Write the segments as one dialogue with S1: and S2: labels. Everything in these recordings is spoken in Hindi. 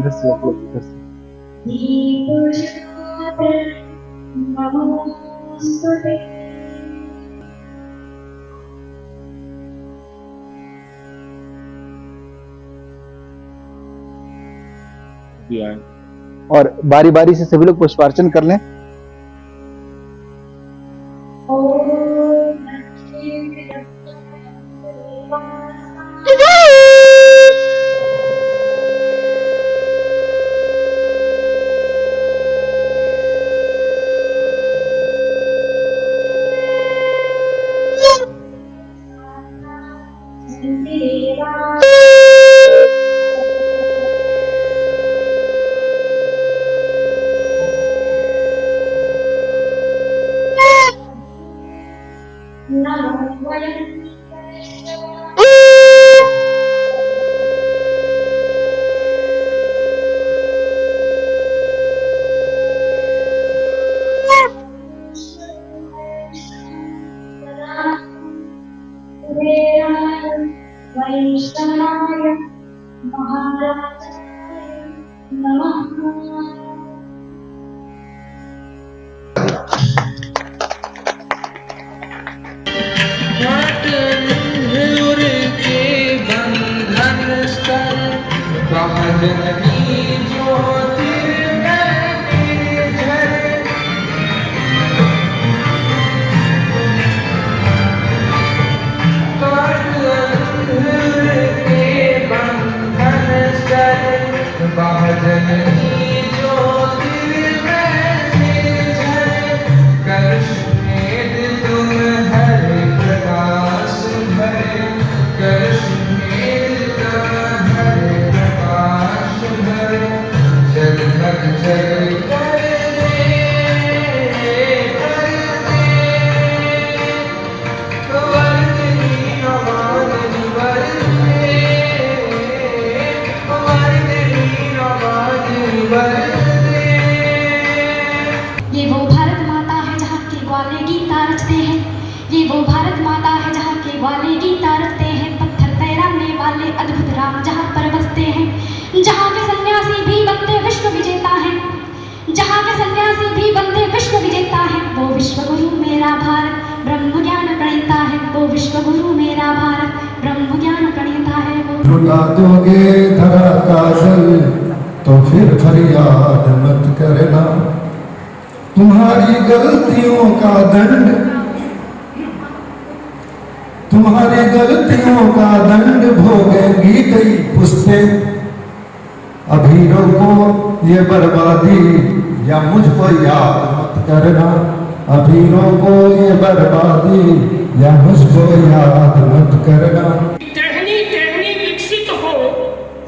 S1: इधर से लग लो, इधर से।
S2: भी आए।
S1: और बारी बारी से सभी लोग पुष्पार्चन कर लें।
S3: वैष्णवाय महाराज नमः।
S4: ये वो भारत माता है जहाँ के ग्वाले गीता रचते हैं। ये वो भारत माता है जहाँ के ग्वाले गीता रचते हैं। पत्थर तैराने वाले अद्भुत राम जहाँ पर बसते हैं। जहाँ के सन्यासी भी बनते विश्व विजेता है। जहाँ के सन्यासी भी बनते विश्व विजेता है। वो विश्व गुरु मेरा भारत ब्रह्म ज्ञान प्रणेता है। वो विश्व गुरु मेरा भारत ब्रह्म ज्ञान प्रणेता है। वो
S5: लुटा दोगे धरा का जल तो फिर फरियाद मत करना। तुम्हारी गलतियों का दंड, तुम्हारी गलतियों का दंड भोगेंगी कई पुश्तें। अभी रोको ये बर्बादी या मुझको याद मत करना। अभी रोको ये बर्बादी या मुझको याद मत करना।
S6: टहनी टहनी विकसित हो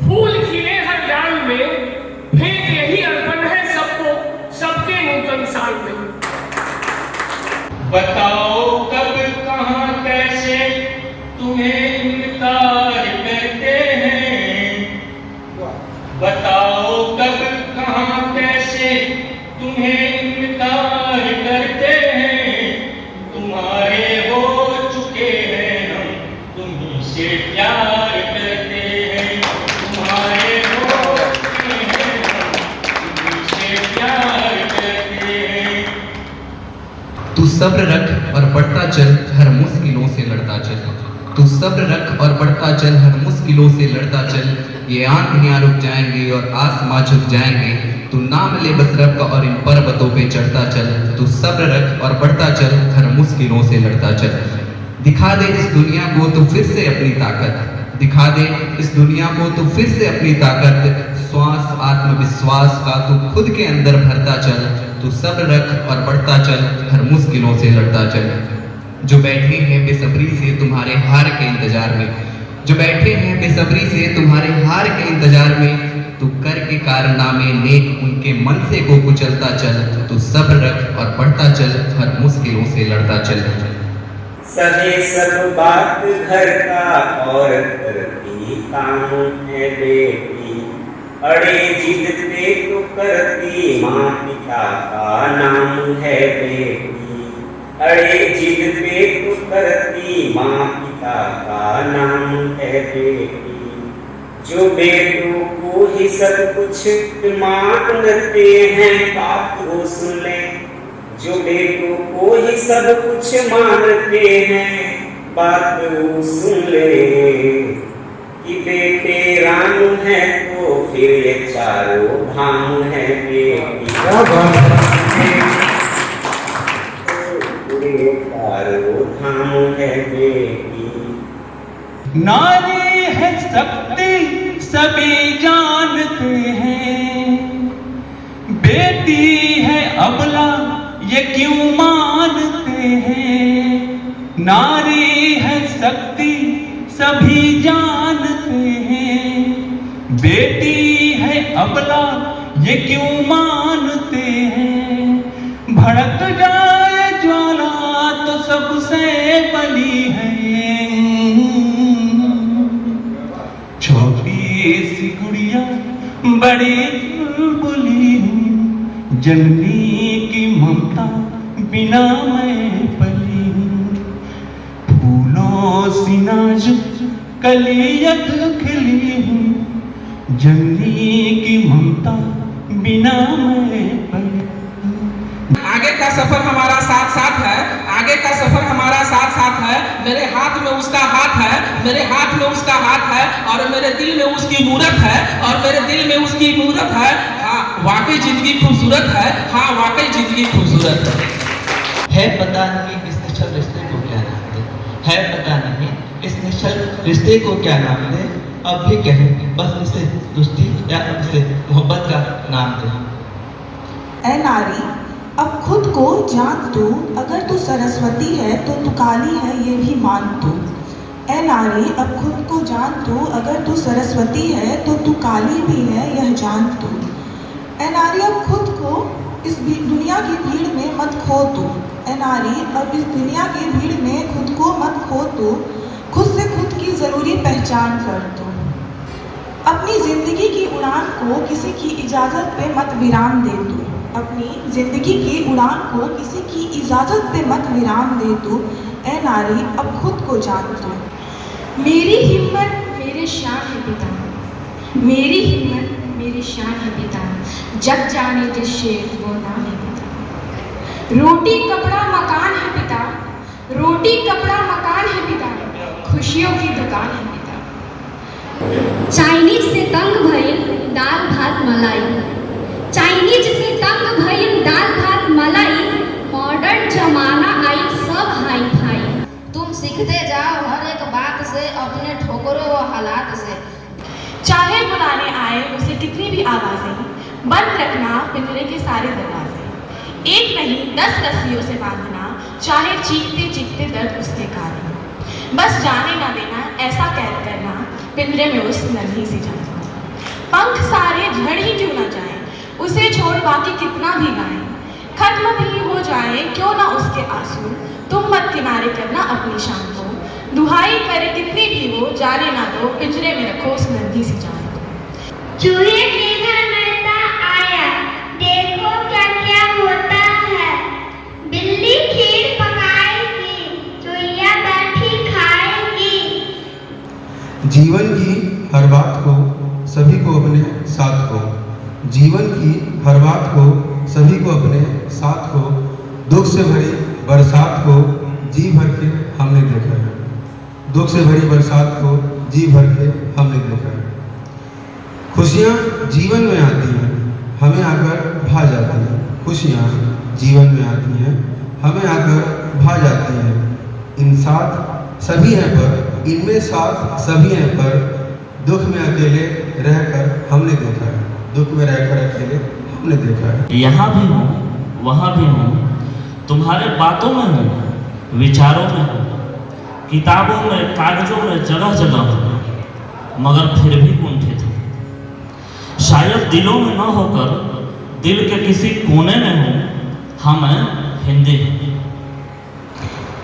S6: फूल खिले हर डाल में। भेंट यही अर्पण है सबको सबके नूतन साल में। बताओ कब कहाँ कैसे तुम्हें इनकार करते हैं। बताओ कब कहाँ कैसे तुम्हें इनकार करते हैं। तुम्हारे हो चुके हैं हम तुम्हीं से प्यार करते हैं। तुम्हारे हो चुके हैं हम तुम्हीं से प्यार करते हैं।
S7: तू सब्र रख और बढ़ता चल हर मुश्किलों से लड़ता चल। तू सब्र रख और बढ़ता चल हर मुश्किलों से लड़ता चल। ये आंधियां रुक जाएंगी और आसमां झुक जाएंगे। तू नाम ले बस रब का और इन पर्वतों पे चढ़ता चल। तू सब्र रख और बढ़ता चल हर मुश्किलों से लड़ता चल। दिखा दे इस दुनिया को तू फिर से अपनी ताकत। दिखा दे इस दुनिया को तू फिर से अपनी ताकत। श्वास आत्मविश्वास का तू खुद के अंदर भरता चल। तू सब्र रख और बढ़ता चल हर मुश्किलों से लड़ता चल। जो बैठे हैं बेसब्री से तुम्हारे हार के इंतजार में। जो बैठे हैं बेसब्री से तुम्हारे हार के इंतजार में। तू कर के कारनामे नेक उनके मन से को कुचलता चल। तू सब्र रख और बढ़ता चल हर मुश्किलों से लड़ता चल।
S8: सजे सब बात घर का और करती काम है बेटी। अड़े जिद पे तो करती माँ पिता का नाम है बेटी। अड़े जिद पे तो करती माँ पिता का नाम है बेटी। जो बेटों को ही सब कुछ मानते हैं, बात वो सुन ले। जो बेटों को ही सब कुछ मानते हैं, बात वो सुन ले। कि बेटे राम है तो फिर ये चारों धाम है बेटी।
S5: क्या बात है।
S8: ये चारों धाम है बेटी।
S2: नारी है शक्ति सभी जानते हैं, बेटी है अबला ये क्यों मानते हैं। नारी है शक्ति सभी जानते हैं, बेटी है अबला ये क्यों मानते हैं। भड़क जाए ज्वाला तो सबसे बली है, छोटी सी गुड़िया बड़ी बुलबुली हूँ, जननी की ममता बिना मैं पली हूँ। फूलों सी नाजुक कलियत खिली हूँ, जननी की ममता बिना मैं पली।
S9: आगे का सफर हमारा साथ साथ है, आगे का सफर हमारा साथ साथ है। मेरे हाथ में उसका हाथ है, मेरे हाथ में उसका हाथ है, और मेरे दिल में उसकी मूरत है, और मेरे दिल में उसकी मूरत है। हाँ वाकई जिंदगी खूबसूरत है, हाँ वाकई जिंदगी खूबसूरत
S10: है। पता नहीं इस निश्चल रिश्ते को क्या नाम दे, है पता नहीं इस निश्चल रिश्ते को क्या नाम दे। अब भी कहें बस इसे दोस्ती या इसे मोहब्बत का नाम दे।
S11: ऐ नारी अब खुद को जान तू, अगर तू सरस्वती है तो तू काली है ये भी मान तू। ऐ नारी अब खुद को जान तू, अगर तू सरस्वती है तो तू काली भी है यह जान तू। ऐ नारी अब खुद को इस दुनिया की भीड़ में मत खो तू। ऐ नारी अब इस दुनिया की भीड़ में खुद को मत खो तू, खुद से खुद की ज़रूरी पहचान कर तू। अपनी ज़िंदगी की उड़ान को किसी की इजाज़त पे मत विराम दे तू। अपनी ज़िंदगी की उड़ान को किसी की इजाज़त पे मत विराम दे तू। ऐ नारी अब खुद को जान तू।
S4: मेरी हिम्मत मेरे शान है पिता, मेरी हिम्मत मेरी शान है पिता, जग जाने जिस शेर वो नाम है पिता। रोटी कपड़ा मकान है पिता, रोटी कपड़ा मकान है पिता, खुशियों की दुकान है पिता।
S3: चाइनीज से तंग भइल दाल भात मलाई, चाइनीज से तंग भइल दाल भात मलाई, मॉडर्न जमाना आई सब हाई फाई।
S12: तुम सीखते जाओ हर एक बात से, अपने ठोकरों व हालात से।
S4: चाहे बुलाने आए उसे कितनी भी आवाजें, बंद रखना पिंजरे के सारे दरवाजे। एक नहीं 10 रस्सियों से बांधना, चाहे चीखते चीखते दर्द उसके कारण। बस जाने ना देना ऐसा कैद करना, पिंजरे में उस नन्ही सी जान। पंख सारे झड़ ही क्यों ना जाए, उसे छोड़ बाकी कितना भी गाएं। खत्म भी हो जाए क्यों ना उसके आंसू, तुम मत किनारे करना अपनी शान को। दुहाई करे कितनी भी हो, जाने ना दो पिंजरे में रखो उस नन्ही सी जान को।
S3: चूहे के घर मेहता आया, देखो क्या क्या होता है। बिल्ली खीर पकाएगी, चुईया बैठी खाएगी।
S5: जीवन की हर बात को सभी को अपने साथ को, जीवन की हर बात को सभी को अपने साथ को, दुख से भरी बरसात को जी भर के हमने देखा है। दुख से भरी बरसात को जी भर के हमने देखा है। खुशियाँ जीवन में आती हैं, हमें आकर भा जाती हैं। खुशियाँ जीवन में आती हैं, हमें आकर भा जाती हैं। इन साथ सभी हैं पर, इनमें साथ सभी हैं पर, दुख में अकेले रहकर हमने देखा है। दुख में रहकर अकेले हमने देखा है।
S13: यहाँ भी हूँ, वहाँ भी हूँ, तुम्हारे बातों में हूँ, विचारों में हूँ, किताबों में, कागजों में, जगह जगह हूँ, मगर फिर भी कुंठित हूँ। शायद दिलों में न होकर दिल के किसी कोने में हूँ, हम हिंदी हूँ।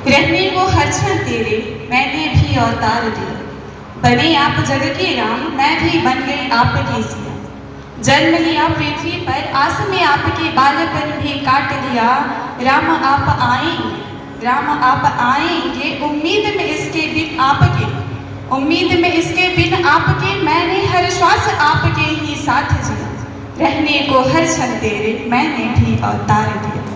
S11: रहने वो हर क्षण तेरे मैंने भी अवतार दिए, बने आप जग के राम मैं भी बन गई आपके सिया। जन्म लिया पृथ्वी पर, आस में आपके बालपन भी काट लिया। राम आप आएंगे, राम आप आएंगे, उम्मीद में इसके भी आपके। उम्मीद में इसके बिन आपके मैंने हर श्वास आपके ही साथ जिया, रहने को हर क्षण तेरे मैंने भी अवतार दिया।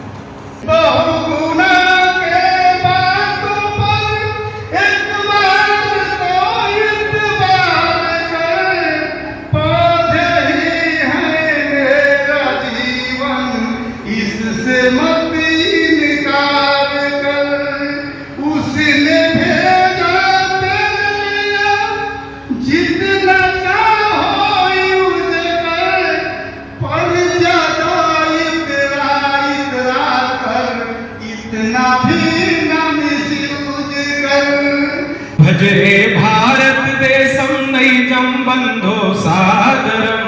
S14: भजरे भारत देशं नैजं बंधो सादरं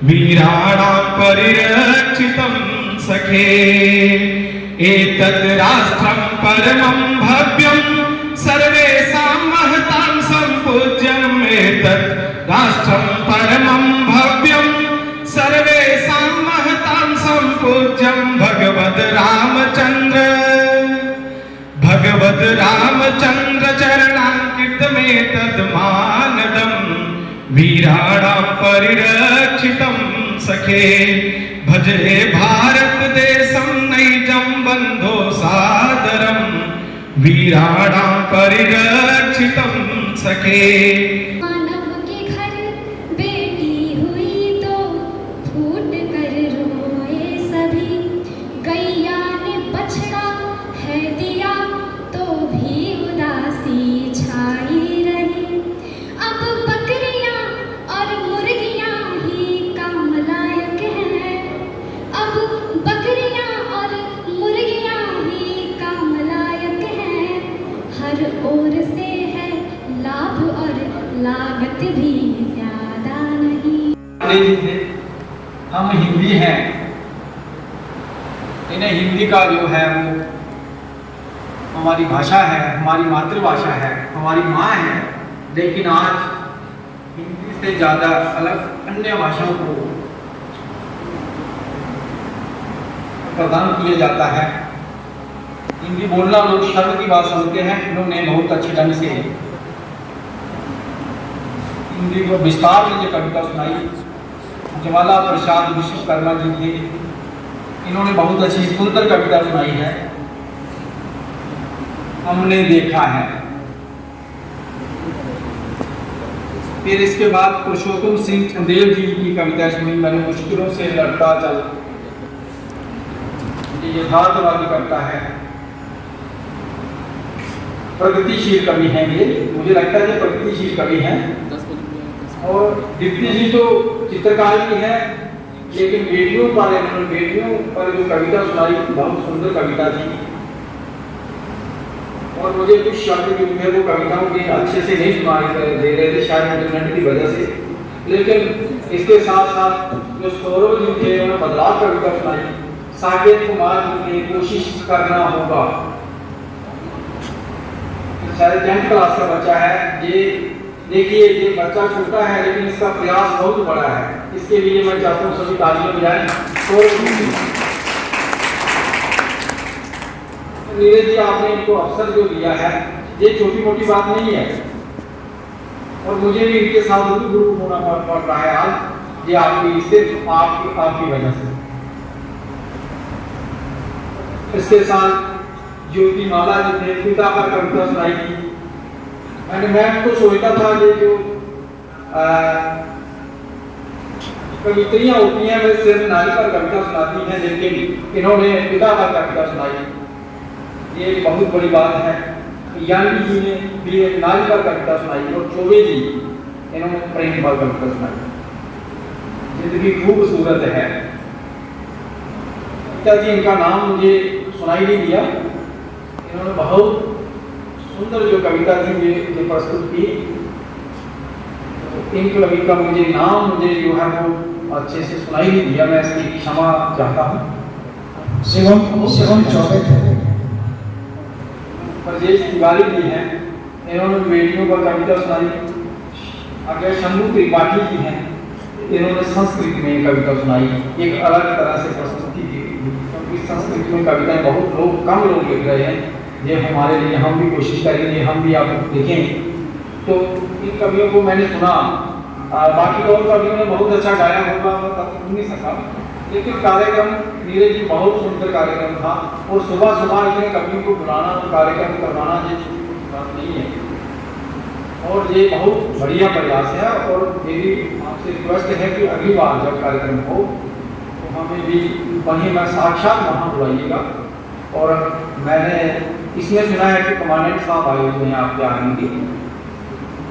S14: वीराणां परिरक्षितं सखे। एतत् राष्ट्रं परमं भव्यं सर्वेषां महतां सम्पूज्यम्। एतत् राष्ट्रं परमं भव्यं सर्वेषां महतां सम्पूज्यं। भगवद् रामचन्द्र चरणाङ्कितमेतद् मानदं वीराणां परिरक्षितं सखे। भजे भारत देशं नैजं बन्धो सादरं वीराणां परिरक्षितं सखे।
S3: मानव के घर बेटी हुई तो फूट कर रोए सभी, गैया ने बछड़ा है दिया तो भी उदासी छाई रही। अब बकरियां और मुर्गियां ही काम लायक हैं, अब बकरियां और मुर्गियां ही काम लायक हैं। हर ओर से है लाभ और लागत भी ज्यादा नहीं।
S15: हम हिंदी हैं, इन्हें हिंदी का जो है वो हमारी भाषा है, हमारी मातृभाषा है, हमारी माँ है। लेकिन आज हिंदी से ज़्यादा अलग अन्य भाषाओं को प्रदान किया जाता है। हिंदी बोलना लोग शर्म की बात समझते हैं। इन्होंने बहुत अच्छे ढंग से हिंदी को विस्तार में जो कविता सुनाई, ज्वाला प्रसाद विश्वकर्मा जी थे, इन्होंने बहुत अच्छी सुंदर कविता सुनाई है, हमने देखा है। फिर इसके बाद पुरुषोत्तम सिंह चंदेल जी की कविता सुनी मैंने, मुश्किलों से लड़ता चल। ये यथार्थवादी कविता है, प्रगतिशील कवि हैं ये, मुझे लगता है ये प्रगतिशील कवि हैं। और दीप्ति जी तो चित्रकार भी है, लेकिन बेटियों पर जो कविता सुनाई बहुत सुंदर कविता थी। और मुझे कुछ शब्द जो है वो कविताओं के अच्छे से नहीं सुनाई दे रहे थे, शायद इंटरनेट की वजह से। लेकिन इसके साथ साथ जो सौरभ जी थे उन्होंने बदलाव कविता सुनाई। साकेत कुमार जी ने कोशिश करना होगा, शायद 10th क्लास का बच्चा है ये। देखिए ये बच्चा छोटा है लेकिन इसका प्रयास बहुत बड़ा है। इसके लिए मैं चाहता हूँ सभी तालियां बजाएं। नीरज जी आपने इनको अवसर जो दिया है ये छोटी मोटी बात नहीं है, और मुझे भी इनके साथ गुरु होना पड़ रहा है आज, ये आपकी सिर्फ आपकी वजह से। इसके साथ ज्योति माला जी ने पिता पर कविता सुनाई थी। मैं तो सोचता था ये जो कविताएं होती हैं वे सिर्फ नारी पर कविता सुनाती हैं, लेकिन इन्होंने पिता पर कविता सुनाई, ये बहुत बड़ी बात है। यानी जी ने भी नारी पर कविता सुनाई, और चौबे जी इन्होंने प्रेम पर कविता सुनाई। जिंदगी खूबसूरत है। पिताजी इनका नाम मुझे सुनाई नहीं दिया, इन्होंने बहुत सुंदर जो कविता थी ये प्रस्तुत की। इन कवि का मुझे जो है वो अच्छे से सुनाई नहीं दिया, मैं इसकी क्षमा चाहता हूँ। शिवम चौबे थे, परजेश तिवारी जी हैं, इन्होंने बेटियों पर कविता सुनाई। अगर शंभू त्रिपाठी जी हैं, इन्होंने संस्कृत में कविता सुनाई, एक अलग तरह से प्रस्तुति दी। क्योंकि संस्कृत में कविताएं कम लोग लिख रहे हैं, ये हमारे लिए हम भी कोशिश करेंगे, हम भी आपको लिखें। तो इन कवियों को मैंने सुना। बाकी और कवियों ने बहुत अच्छा गाया होगा, मैं तब सुन नहीं सका, लेकिन कार्यक्रम नीरज जी बहुत सुंदर कार्यक्रम था। और सुबह सुबह इतने कवियों को बुलाना और कार्यक्रम करवाना ये बात नहीं है, और ये बहुत बढ़िया प्रयास है। और मेरी आपसे रिक्वेस्ट है कि अगली बार जब कार्यक्रम हो तो हमें भी वहीं मैं साक्षात वहाँ बुलाइएगा। और मैंने इसमें सुना है कि कमांडेंट साहब आए हुए हैं आपके आने की,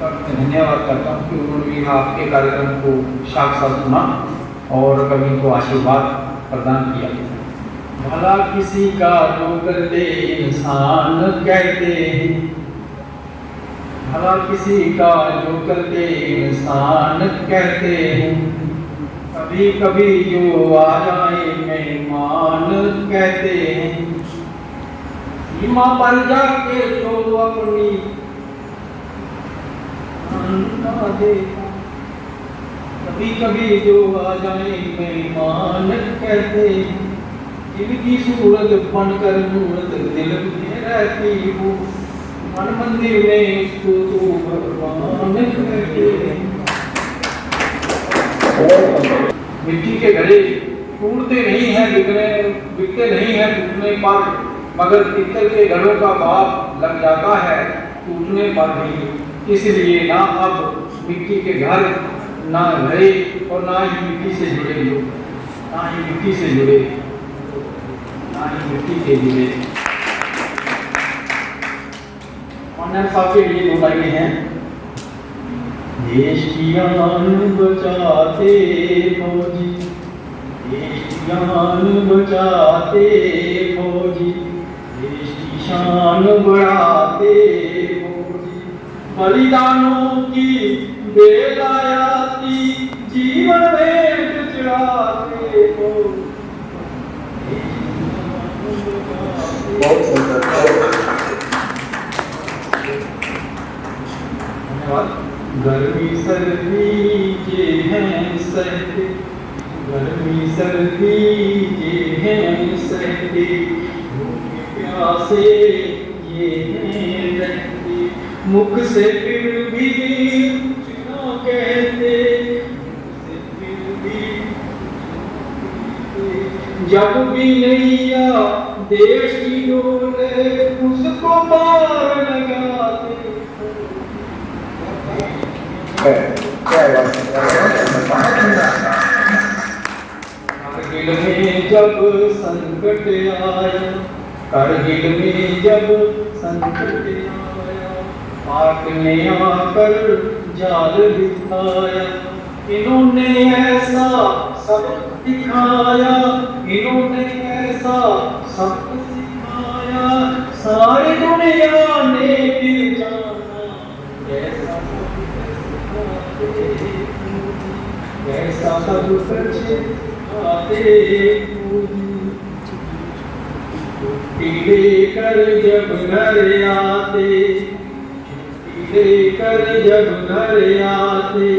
S15: धन्यवाद करता हूँ कि उन्होंने भी आपके कार्यक्रम को साक्षात सुना और कवि को आशीर्वाद प्रदान किया। भला किसी का जो करते इंसान कहते हैं, भला किसी का जो करते इंसान कहते हैं, कभी कभी जो आ जाए मेहमान कहते हैं, सीमा पर जाके जो अपनी कभी कभी जो आ जाए मेहमान कहते, जिनकी सूरत बनकर मूरत दिल में रहती हो, मन मंदिर में उसको तो भगवान कहते। मिट्टी के घड़े टूटते नहीं हैं, बिकते नहीं हैं टूटने पर, मगर पीतल के घड़ों का भाव लग जाता है टूटने पर भी। इसलिए ना अब मिट्टी के घर, ना घड़े और ना ही मिट्टी से जुड़े लोग, ना ही मिट्टी से जुड़े, ना ही मिट्टी से जुड़े। कमांडेंट साहब के लिए दो लाइनें हैं। देश की आन बचाते फौजी, देश की आन बचाते फौजी, देश की शान बढ़ाते फौजी, बलिदानों की बेलायाती जीवन में चढ़ाते फौजी। बहुत सुंदर, धन्यवाद। गर्मी सर्दी के हैं सहते, गर्मी सर्दी के हैं सहते, भूखे प्यासे ये हैं रहते, मुख से फिर भी ना कहते, जब भी नैया देश की डोले उसको पार लगाते। कारगिल में जब संकट आया, कारगिल में जब संकट आया, पाक ने आकर जाल बिछाया, इन्होंने ऐसा सबक दिखाया, इन्होंने ऐसा सबक सिखाया, सारी दुनिया ने फिर जाना कैसा कैसा सब आते। छुट्टी लेकर जब घर आते, छुट्टी लेकर जब घर आते,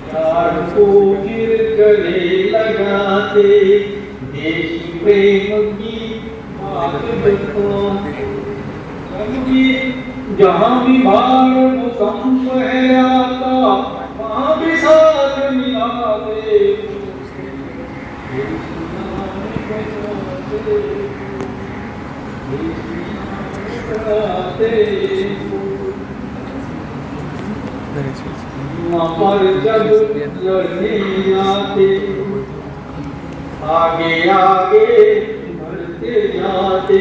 S15: यार को फिर गले लगाते, देश प्रेम की बात बताते। जहाँ भी भार भूकंप है आता, वहाँ भी साथ मिलाते। वहाँ पर जब लड़ने आते, आगे आगे बढ़ते जाते,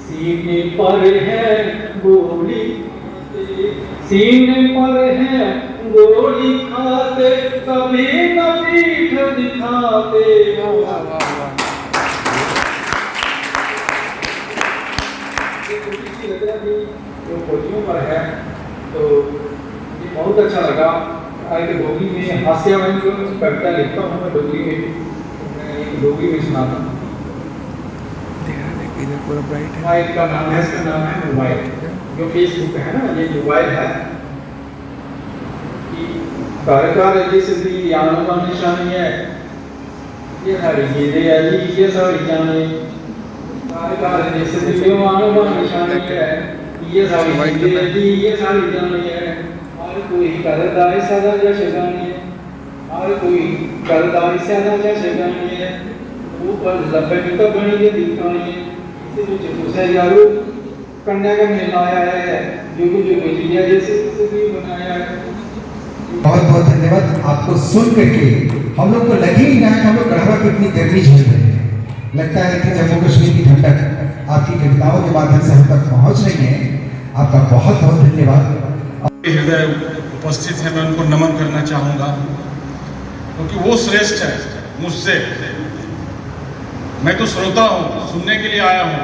S15: सीने पर है गोली, सीने पर है गोली खाते, कभी न पीठ दिखाते। जो फौजियों पर है तो ये बहुत अच्छा लगा। डोगरी में हास्य कविता लिखता हूँ मैं डोगरी में, मैं डोगरी में सुनाता हूँ।
S16: इधर पूरा ब्राइट है।
S15: इसका नाम है, इसका नाम है मोबाइल। जो फेसबुक है ना, ये मोबाइल है कि कारकार जैसे दी आनवा निशानी है, ये सारी चीजें अली ये सारी जाने, कारकार जैसे दी आनवा निशानी है, ये सारी चीजें अली ये सारी जाने है। कोई करदा सदा जश गानिए, हर कोई करदा सदा जश गानिए, ऊपर लबनी तो बनी ये दिखानिए। इसी बीच उसे यारो कन्या का मेला आया है, जुग जुग जिया जैसे भी बनाया है।
S16: बहुत बहुत धन्यवाद। आपको सुन करके हम लोग को लगे ही ना कि हम लोग गढ़वा की इतनी गर्मी झेल रहे हैं। लगता है कि जम्मू कश्मीर की ठंडक आपकी कविताओं के माध्यम से हम तक पहुंच रही है। आपका बहुत बहुत धन्यवाद।
S17: हृदय उपस्थित है, मैं उनको नमन करना चाहूँगा, क्योंकि वो श्रेष्ठ है मुझसे। मैं तो श्रोता हूँ, सुनने के लिए आया हूँ।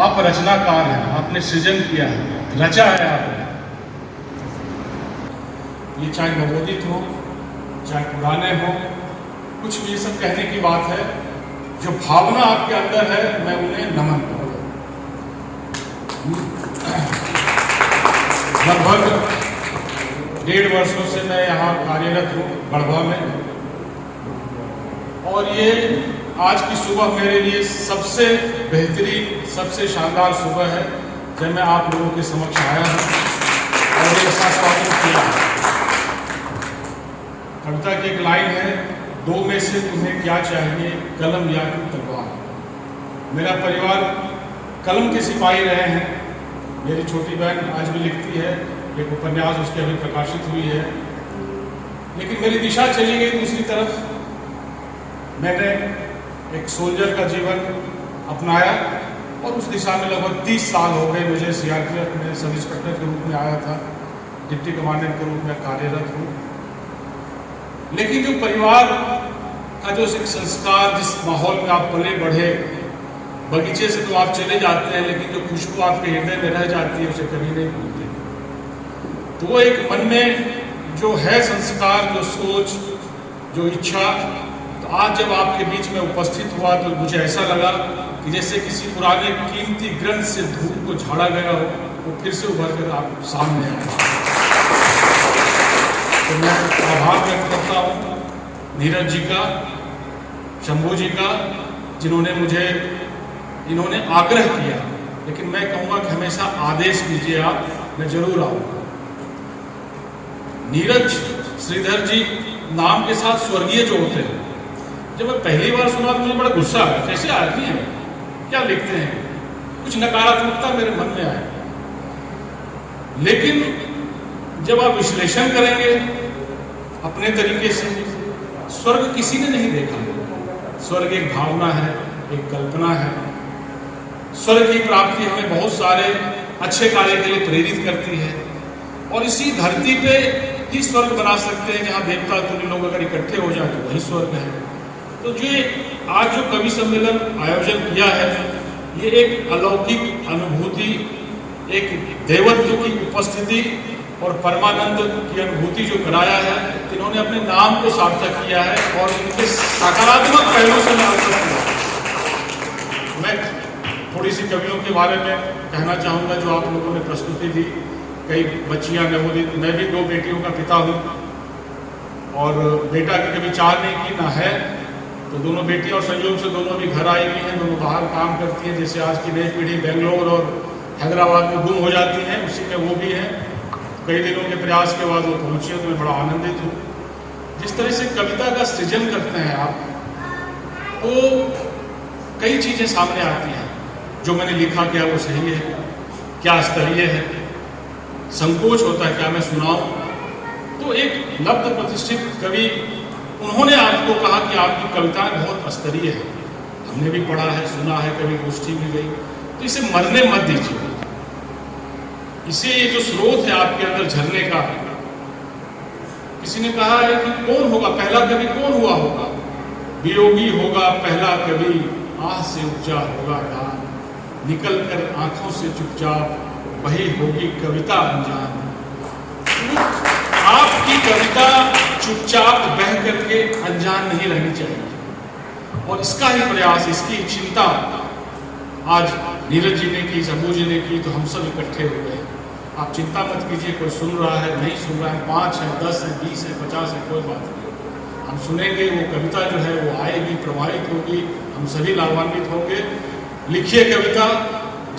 S17: आप रचनाकार हैं, आपने सृजन किया है, रचा है आपने। ये चाहे नवोदित हो, चाहे पुराने हो, कुछ भी, सब कहने की बात है। जो भावना आपके अंदर है, मैं उन्हें नमन करूँगा। लगभग 1.5 वर्षों से मैं यहाँ कार्यरत हूँ गढ़वा में, और ये आज की सुबह मेरे लिए सबसे बेहतरीन, सबसे शानदार सुबह है जब मैं आप लोगों के समक्ष आया हूँ और ये स्वागत किया है। कविता की एक लाइन है, 2 में से तुम्हें क्या चाहिए, कलम या तलवार। मेरा परिवार कलम के सिपाही रहे हैं। मेरी छोटी बहन आज भी लिखती है, एक उपन्यास उसकी अभी प्रकाशित हुई है। लेकिन मेरी दिशा चली गई दूसरी तरफ। मैंने एक सोल्जर का जीवन अपनाया और उस दिशा में लगभग 30 साल हो गए। मुझे सीआरपीएफ में सब इंस्पेक्टर के रूप में आया था, डिप्टी कमांडेंट के रूप में कार्यरत हूँ। लेकिन जो परिवार का जो एक संस्कार, जिस माहौल में आप पले बढ़े, बगीचे से तो आप चले जाते हैं, लेकिन जो खुशबू आपके हृदय में रह जाती है उसे कभी नहीं भूलते। तो वो एक मन में जो है संस्कार, जो सोच, जो इच्छा, तो आज जब आपके बीच में उपस्थित हुआ तो मुझे ऐसा लगा कि जैसे किसी पुराने कीमती ग्रंथ से धूप को झाड़ा गया हो, वो फिर से उभर कर आप सामने आए। तो मैं आभार व्यक्त करता हूँ नीरज जी का, शंभू जी का, जिन्होंने मुझे, इन्होंने आग्रह किया। लेकिन मैं कहूँगा कि हमेशा आदेश दीजिए आप, मैं जरूर आऊँगा। नीरज श्रीधर जी नाम के साथ स्वर्गीय जो होते हैं, जब मैं पहली बार सुना तो मुझे बड़ा गुस्सा आया। कैसे आदमी है, क्या लिखते हैं, कुछ नकारात्मकता मेरे मन में आई। लेकिन जब आप विश्लेषण करेंगे अपने तरीके से, स्वर्ग किसी ने नहीं देखा। स्वर्ग एक भावना है, एक कल्पना है। स्वर्ग की प्राप्ति हमें बहुत सारे अच्छे कार्य के लिए प्रेरित करती है, और इसी धरती पे ही स्वर्ग बना सकते हैं, जहाँ देवता तुल्य लोग अगर इकट्ठे हो जाए तो वही स्वर्ग है। तो ये आज जो कवि सम्मेलन आयोजन किया है, ये एक अलौकिक अनुभूति, एक देवत्व की उपस्थिति और परमानंद की अनुभूति जो कराया है, इन्होंने अपने नाम को सार्थक किया है और इनके सकारात्मक पहलू से मैं अवगत हुआ। मैं थोड़ी सी कवियों के बारे में कहना चाहूँगा जो आप लोगों ने प्रस्तुति दी। कई बच्चियाँ नवोदित, मैं भी 2 बेटियों का पिता हूँ, और बेटा की कभी 4 नहीं की ना है, तो दोनों बेटियाँ और संयोग से दोनों भी घर आई हुई हैं, दोनों बाहर काम करती हैं। जैसे आज की नई पीढ़ी बेंगलोर और हैदराबाद में गुम हो जाती है, उसी में वो भी हैं। कई दिनों के प्रयास के बाद वो पहुँची है, तो मैं बड़ा आनंदित हूँ। जिस तरह से कविता का सृजन करते हैं आप, तो कई चीज़ें सामने आती हैं। जो मैंने लिखा क्या वो सही है, क्या स्तरीय है, संकोच होता है क्या मैं सुनाऊं। तो एक लब्ध प्रतिष्ठित कवि, उन्होंने आपको कहा कि आपकी कविताएं बहुत स्तरीय है। हमने भी पढ़ा है, सुना है, कभी गोष्ठी भी गई, तो इसे मरने मत दीजिए। इसे ये जो स्रोत है आपके अंदर झरने का, किसी ने कहा है कि कौन होगा पहला कवि, कौन हुआ होगा, वियोगी होगा पहला कवि, आह से उपजा होगा गान, निकल कर आंखों से चुपचाप वही होगी कविता अनजान। आपकी कविता चुपचाप बह करके अनजान नहीं रहनी चाहिए, और इसका ही प्रयास, इसकी चिंता आज नीरज जी ने की, शंभू जी ने की, तो हम सब इकट्ठे हो गए। आप चिंता मत कीजिए, कोई सुन रहा है, नहीं सुन रहा है, 5 है, 10 है, 20 है, 50 है, कोई बात नहीं। हम सुनेंगे, वो कविता जो है वो आएगी, प्रवाहित होगी, हम सभी लाभान्वित होंगे। लिखिए कविता,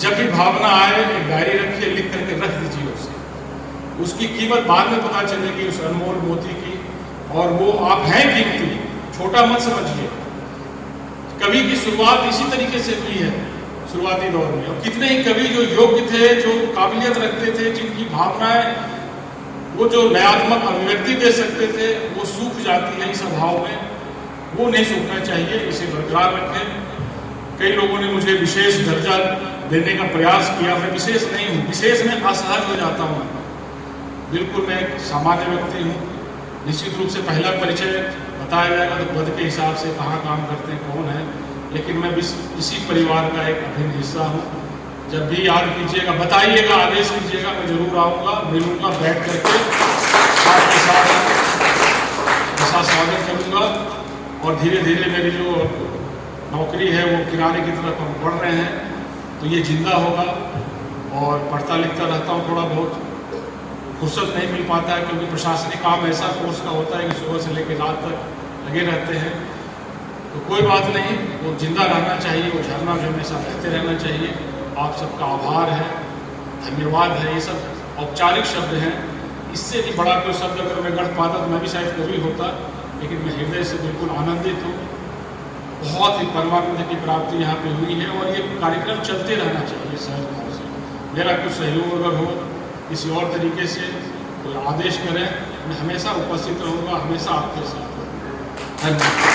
S17: जब भी भावना आए एक डायरी रखिए, लिख करके रख दीजिए उसे। उसकी कीमत बाद में पता चलेगी उस अनमोल मोती की, और वो आप हैं कीमती, छोटा मत समझिए। कवि की शुरुआत इसी तरीके से हुई है शुरुआती दौर में, और कितने ही कवि जो योग्य थे, जो काबिलियत रखते थे, जिनकी भावनाएं वो जो नयात्मक अभिव्यक्ति दे सकते थे, वो सूख जाती है इस अभाव में। वो नहीं सूखना चाहिए, इसे बरकरार रखें। कई लोगों ने मुझे विशेष दर्जा देने का प्रयास किया, मैं विशेष नहीं हूँ, विशेष में असहज हो जाता हूँ। बिल्कुल मैं एक सामान्य व्यक्ति हूँ। निश्चित रूप से पहला परिचय बताया जाएगा तो पद के हिसाब से कहाँ काम करते हैं, कौन है, लेकिन मैं इसी परिवार का एक अभिन्न हिस्सा हूँ। जब भी याद कीजिएगा, बताइएगा, आदेश कीजिएगा, मैं जरूर आऊँगा, मिलूँगा, बैठ करके आपके साथ ऐसा स्वागत करूँगा। और धीरे धीरे मेरी जो नौकरी है वो किनारे की तरफ हम बढ़ रहे हैं, तो ये जिंदा होगा। और पढ़ता लिखता रहता हूँ, थोड़ा बहुत फुर्सत नहीं मिल पाता है, क्योंकि प्रशासनिक काम ऐसा कोर्स का होता है कि सुबह से लेकर रात तक लगे रहते हैं। तो कोई बात नहीं, वो जिंदा रहना चाहिए, वो झरना जो हमेशा बहते रहना चाहिए। आप सबका आभार है, धन्यवाद है, ये सब औपचारिक शब्द हैं। इससे भी बड़ा कोई शब्द अगर मैं गढ़ पाता तो मैं भी शायद कवि होता, लेकिन मैं हृदय से बिल्कुल आनंदित हूँ। बहुत ही परमानंद की प्राप्ति यहाँ पे हुई है, और ये कार्यक्रम चलते रहना चाहिए सहज भाव से। मेरा कुछ सहयोग अगर हो किसी और तरीके से तो आदेश करें, मैं हमेशा उपस्थित रहूँगा, हमेशा आपके साथ। धन्यवाद।